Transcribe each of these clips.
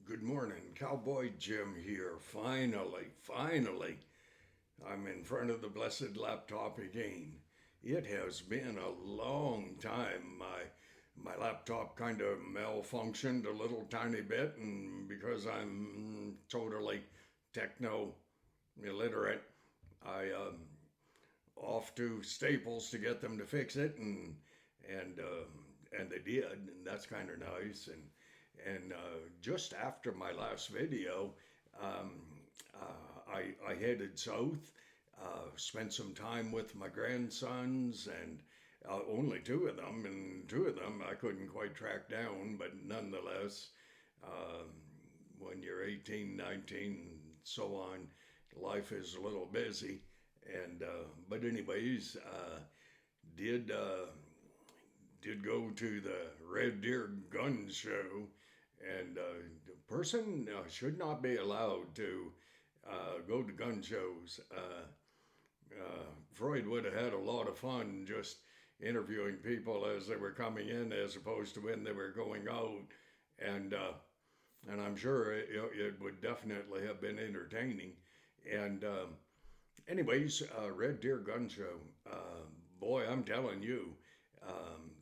Good morning, Cowboy Jim here. Finally, I'm in front of the blessed laptop again. It has been a long time. My laptop kind of malfunctioned a little tiny bit, and because I'm totally techno illiterate, I off to Staples to get them to fix it, and they did, and that's kind of nice. And just after my last video, um, I headed south, spent some time with my grandsons, and only two of them, and two of them I couldn't quite track down, but nonetheless, um, when you're 18, 19, so on, life is a little busy. And but anyways, did did go to the Red Deer Gun Show, and a person should not be allowed to go to gun shows. Freud would have had a lot of fun just interviewing people as they were coming in, as opposed to when they were going out, and uh, and I'm sure it would definitely have been entertaining. And anyways, Red Deer Gun Show. Boy, I'm telling you,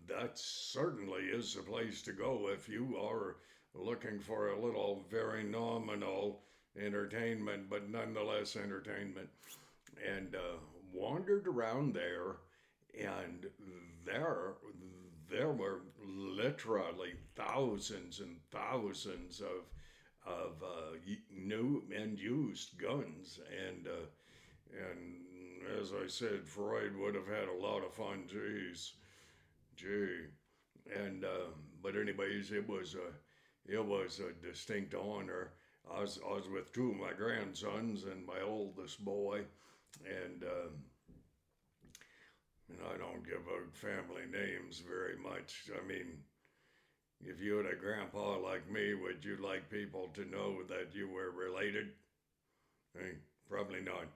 that certainly is the place to go if you are looking for a little very nominal entertainment, but nonetheless entertainment. And wandered around there, and there there were literally thousands and thousands of new and used guns, and as I said, Freud would have had a lot of fun. Gee, and but anyways, it was a distinct honor. I was with two of my grandsons and my oldest boy, and and I don't give out family names very much. I mean, if you had a grandpa like me, would you like people to know that you were related? Hey, probably not.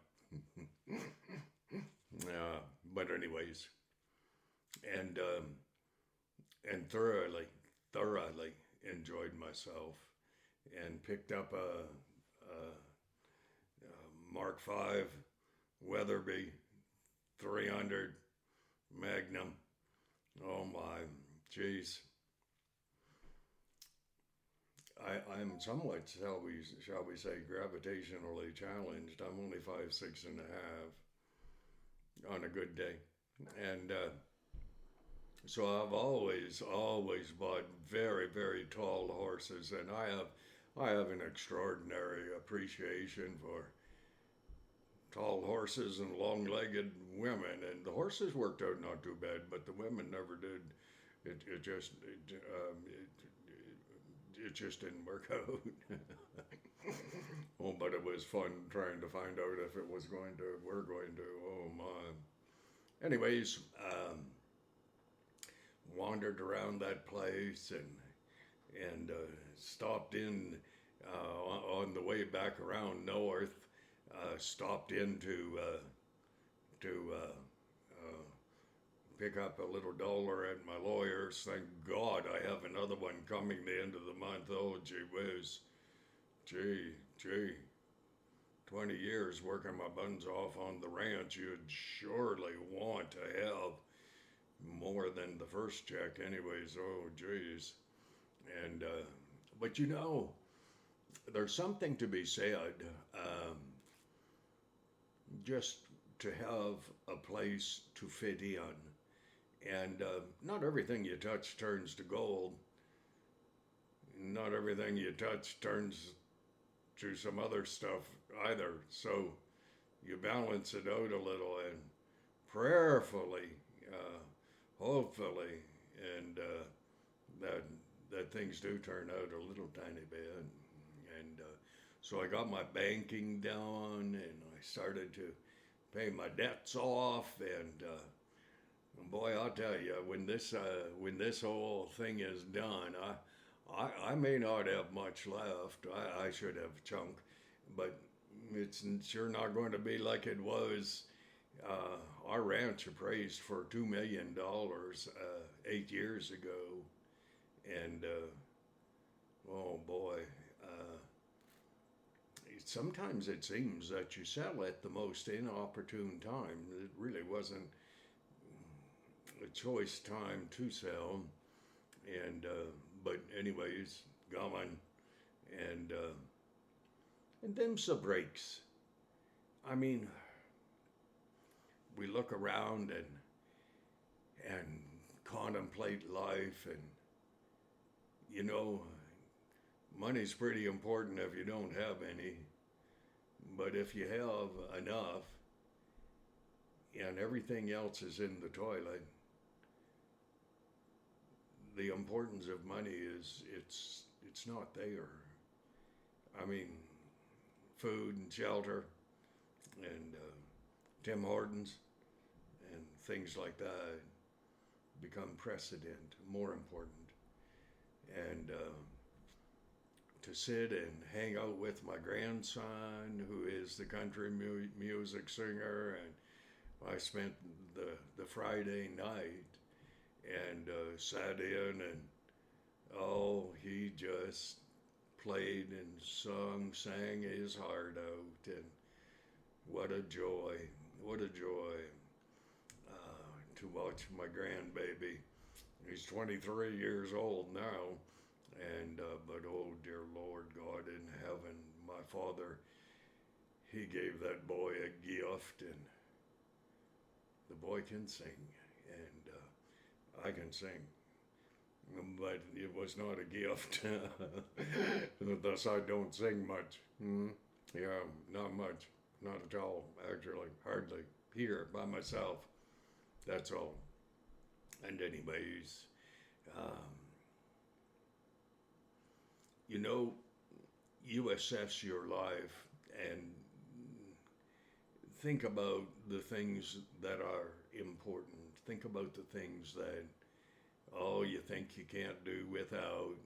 But anyways, and and thoroughly enjoyed myself, and picked up a Mark V Weatherby 300 Magnum. Oh my, jeez. I'm somewhat, shall we say, gravitationally challenged. I'm only 5'6.5" on a good day, and so I've always bought very tall horses, and I have an extraordinary appreciation for tall horses and long-legged women, and the horses worked out not too bad, but the women never did. It just didn't work out. Oh, but it was fun trying to find out if it was going to. We're going to. Oh my. Anyways, wandered around that place, and stopped in on the way back around north. Stopped in to pick up a little dollar at my lawyer's. Thank God I have another one coming the end of the month. Oh, gee whiz. Gee. 20 years working my buns off on the ranch. You'd surely want to have more than the first check, anyways. Oh, geez. And, but there's something to be said, um, just to have a place to fit in. And not everything you touch turns to gold. Not everything you touch turns to some other stuff either. So you balance it out a little, and prayerfully, hopefully, and that that things do turn out a little tiny bit. And so I got my banking done, and I started to pay my debts off, and boy, I'll tell you, when this whole thing is done, I may not have much left. I should have a chunk, but it's sure not going to be like it was. Our ranch appraised for $2 million 8 years ago, and oh boy, sometimes it seems that you sell at the most inopportune time. It really wasn't a choice time to sell, and but anyways, gone, and uh, and them's the breaks. I mean, we look around and contemplate life, and you know, money's pretty important if you don't have any, but if you have enough and everything else is in the toilet, the importance of money is it's not there. I mean, food and shelter and Tim Hortons and things like that become precedent, more important. And to sit and hang out with my grandson, who is the country music singer, and I spent the Friday night and sat in, and oh, he just played and sang his heart out, and what a joy, what a joy to watch my grandbaby. He's 23 years old now, and but oh dear Lord God in heaven, my Father, He gave that boy a gift, and the boy can sing, and I can sing, but it was not a gift. Thus, I don't sing much. Yeah, not much, not at all. Actually, hardly. Here by myself. That's all. And anyways, um, you know, you assess your life and think about the things that are important. Think about the things that, oh, you think you can't do without.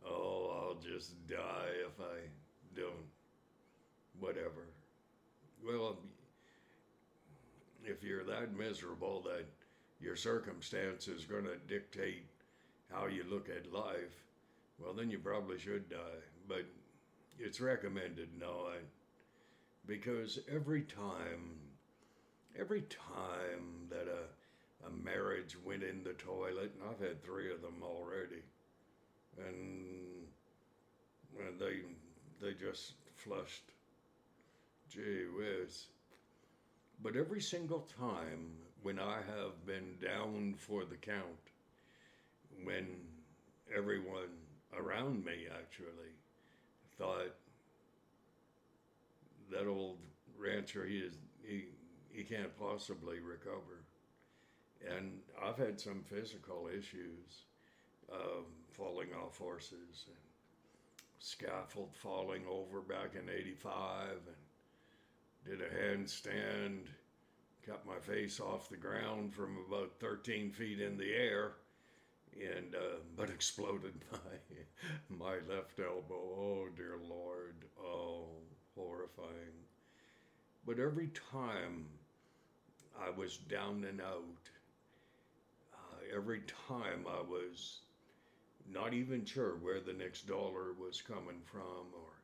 Oh, I'll just die if I don't. Whatever. Well, if you're that miserable that your circumstance is going to dictate how you look at life, well, then you probably should die. But it's recommended not, because every time that a marriage went in the toilet, and I've had 3 of them already, and they just flushed. Gee whiz. But every single time when I have been down for the count, when everyone around me actually thought that old rancher, he can't possibly recover. And I've had some physical issues, falling off horses and scaffold falling over back in '85, and did a handstand, got my face off the ground from about 13 feet in the air, and but exploded my left elbow. Oh dear Lord, oh, horrifying. But every time I was down and out, every time I was not even sure where the next dollar was coming from, or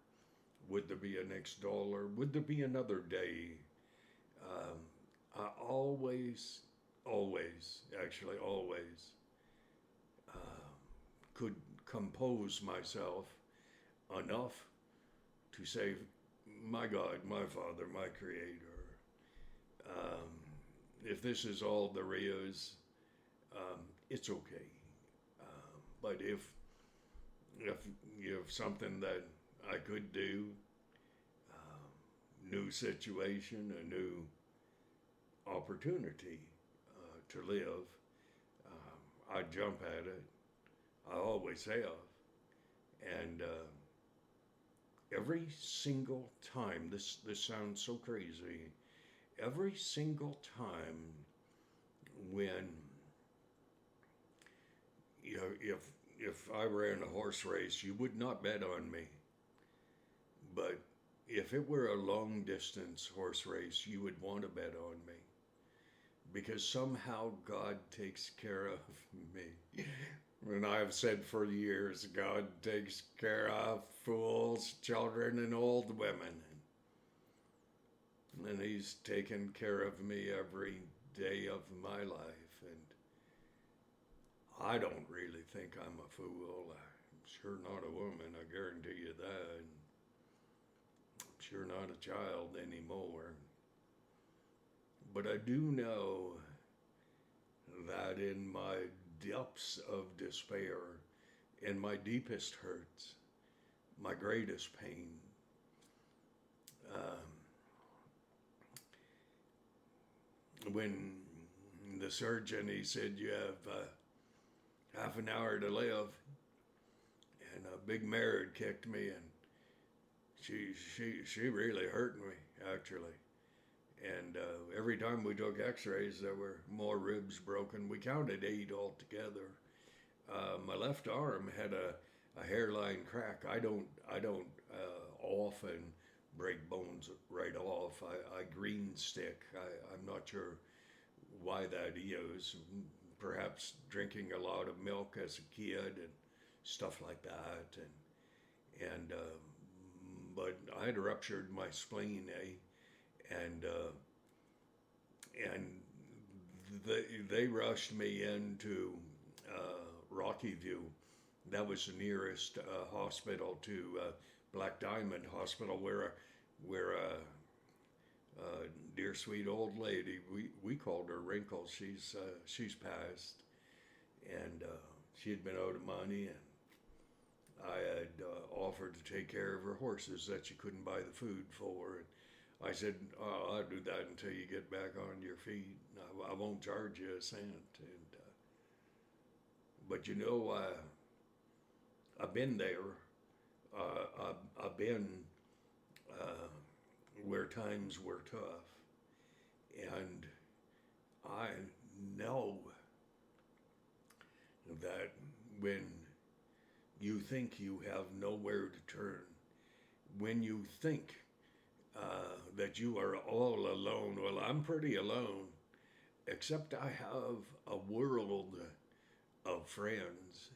would there be a next dollar, would there be another day. I actually always could compose myself enough to say, my God, my Father, my Creator, if this is all there is, it's okay. But if you have something that I could do, new situation, a new opportunity to live, I jump at it. I always have. And every single time, this sounds so crazy, every single time when, you know, if I ran a horse race, you would not bet on me. But if it were a long distance horse race, you would want to bet on me, because somehow God takes care of me. And I've said for years, God takes care of fools, children, and old women. And He's taken care of me every day of my life. And I don't really think I'm a fool. I'm sure not a woman, I guarantee you that. And I'm sure not a child anymore. But I do know that in my depths of despair, in my deepest hurts, my greatest pain, um, when the surgeon, he said, you have half an hour to live, and a big mare had kicked me, and she really hurt me, actually. And every time we took x-rays, there were more ribs broken. We counted 8 altogether. My left arm had a hairline crack. I don't often break bones right off. I green stick. I'm not sure why that is. Perhaps drinking a lot of milk as a kid and stuff like that. And but I had ruptured my spleen, and and they rushed me into Rocky View. That was the nearest hospital to Black Diamond Hospital, where dear sweet old lady, we called her Wrinkles. She's passed, and she had been out of money, and I had offered to take care of her horses that she couldn't buy the food for. And I said, oh, I'll do that until you get back on your feet. I won't charge you a cent. And but you know, I've been there. I've been where times were tough, and I know that when you think you have nowhere to turn, when you think that you are all alone, well, I'm pretty alone, except I have a world of friends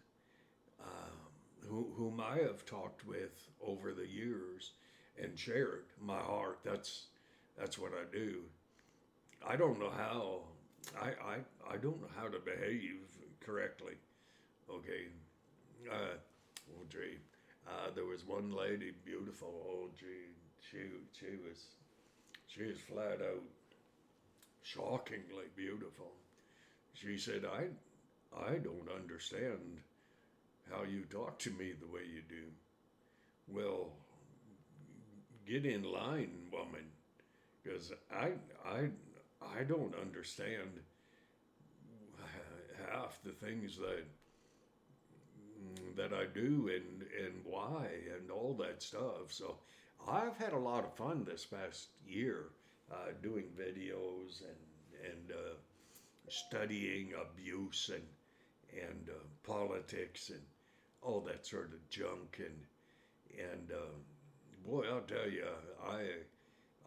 whom I have talked with over the years and shared my heart. That's what I do. I don't know how. I don't know how to behave correctly. Okay. Oh gee. There was one lady, beautiful. Oh gee, she was flat out shockingly beautiful. She said, I don't understand how you talk to me the way you do. Well, get in line, woman, because I don't understand half the things that I do and why and all that stuff. So I've had a lot of fun this past year doing videos and studying abuse and politics and all that sort of junk and boy, I'll tell you,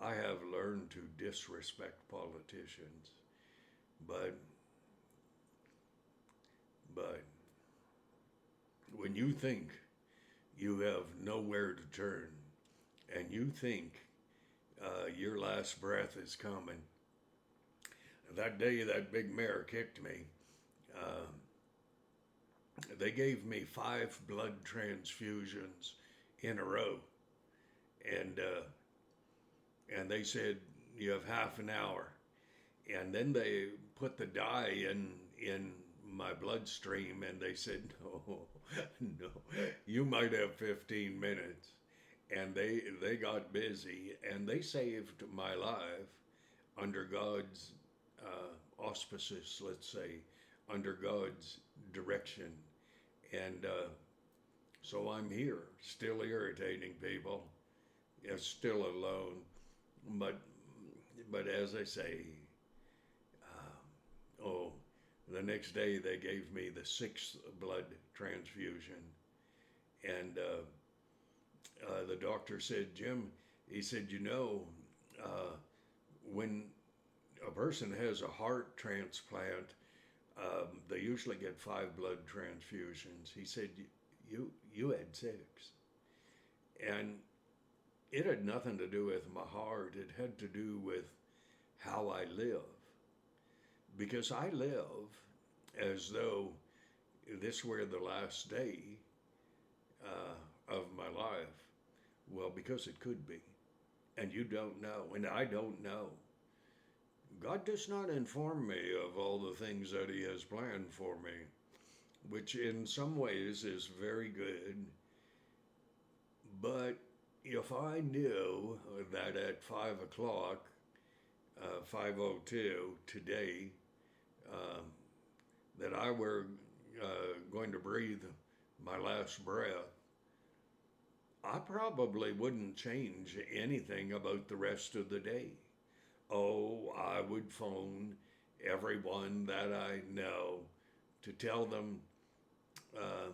I have learned to disrespect politicians, but but when you think you have nowhere to turn, and you think your last breath is coming, that day that big mare kicked me, uh, they gave me 5 blood transfusions in a row, and they said you have half an hour, and then they put the dye in my bloodstream, and they said no, no, you might have 15 minutes, and they got busy, and they saved my life under God's auspices, let's say, under God's direction, and so I'm here, still irritating people, still alone, but as I say, oh, the next day they gave me the 6th blood transfusion, and the doctor said, Jim, he said, you know, when a person has a heart transplant, They usually get 5 blood transfusions. He said, you had 6. And it had nothing to do with my heart. It had to do with how I live. Because I live as though this were the last day of my life. Well, because it could be. And you don't know, and I don't know. God does not inform me of all the things that He has planned for me, which in some ways is very good. But if I knew that at 5 o'clock, 5:02 today, um, that I were going to breathe my last breath, I probably wouldn't change anything about the rest of the day. Oh, I would phone everyone that I know to tell them uh,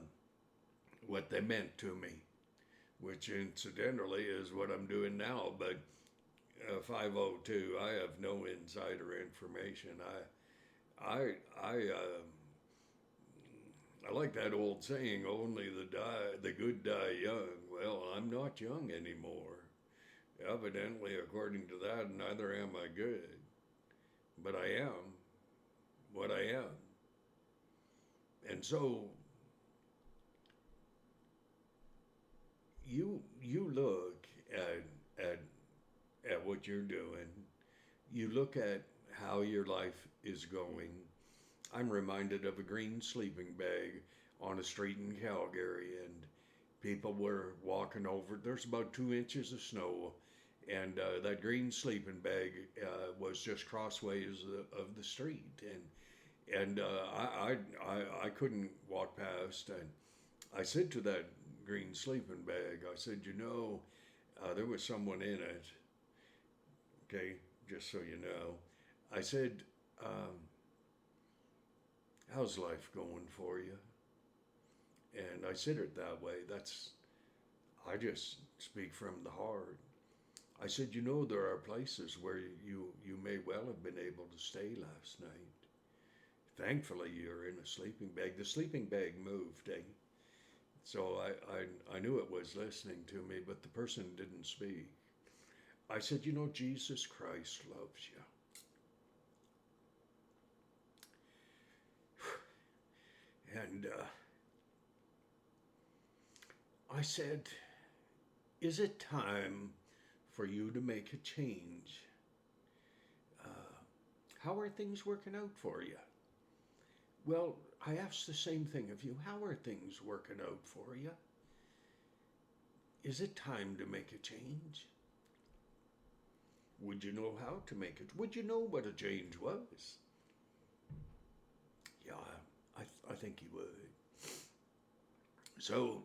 what they meant to me, which incidentally is what I'm doing now. But 5:02, I have no insider information. I like that old saying, only the good die young. Well, I'm not young anymore. Evidently, according to that, neither am I good. But I am what I am. And so you look at what you're doing. You look at how your life is going. I'm reminded of a green sleeping bag on a street in Calgary, and people were walking over. There's about 2 inches of snow, and that green sleeping bag was just crossways of the street, and I couldn't walk past, and I said to that green sleeping bag, I said, there was someone in it. Okay, just so you know, I said, how's life going for you? And I said it that way. I just speak from the heart. I said, there are places where you may well have been able to stay last night. Thankfully, you're in a sleeping bag. The sleeping bag moved, eh? So I knew it was listening to me, but the person didn't speak. I said, Jesus Christ loves you. And I said, is it time for you to make a change? How are things working out for you? Well, I asked the same thing of you. How are things working out for you? Is it time to make a change? Would you know how to make it? Would you know what a change was? Yeah, I think you would. So,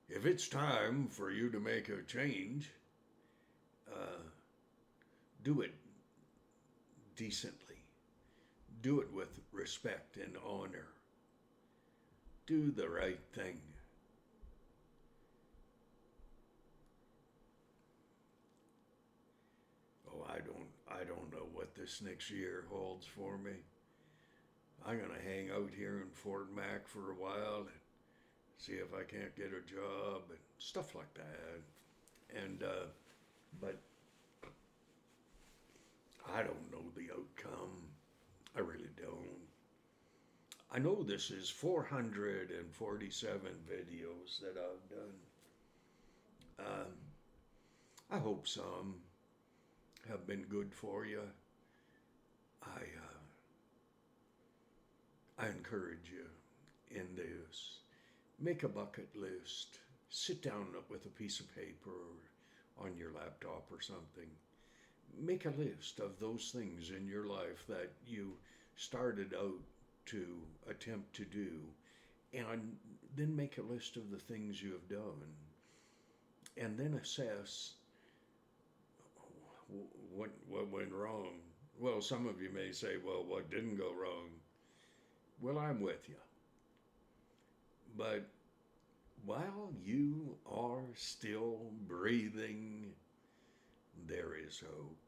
if it's time for you to make a change, do it decently. Do it with respect and honor. Do the right thing. Oh, I don't know what this next year holds for me. I'm gonna hang out here in Fort Mac for a while and see if I can't get a job and stuff like that. And but I don't know the outcome. I really don't. I know this is 447 videos that I've done. I hope some have been good for you. I encourage you in this. Make a bucket list. Sit down with a piece of paper or on your laptop or something. Make a list of those things in your life that you started out to attempt to do, and then make a list of the things you have done, and then assess what went wrong. Well, some of you may say, well, what didn't go wrong? Well, I'm with you. But while you are still breathing, there is hope.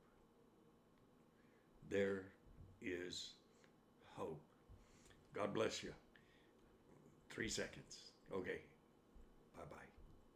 There is hope. God bless you. 3 seconds. Okay.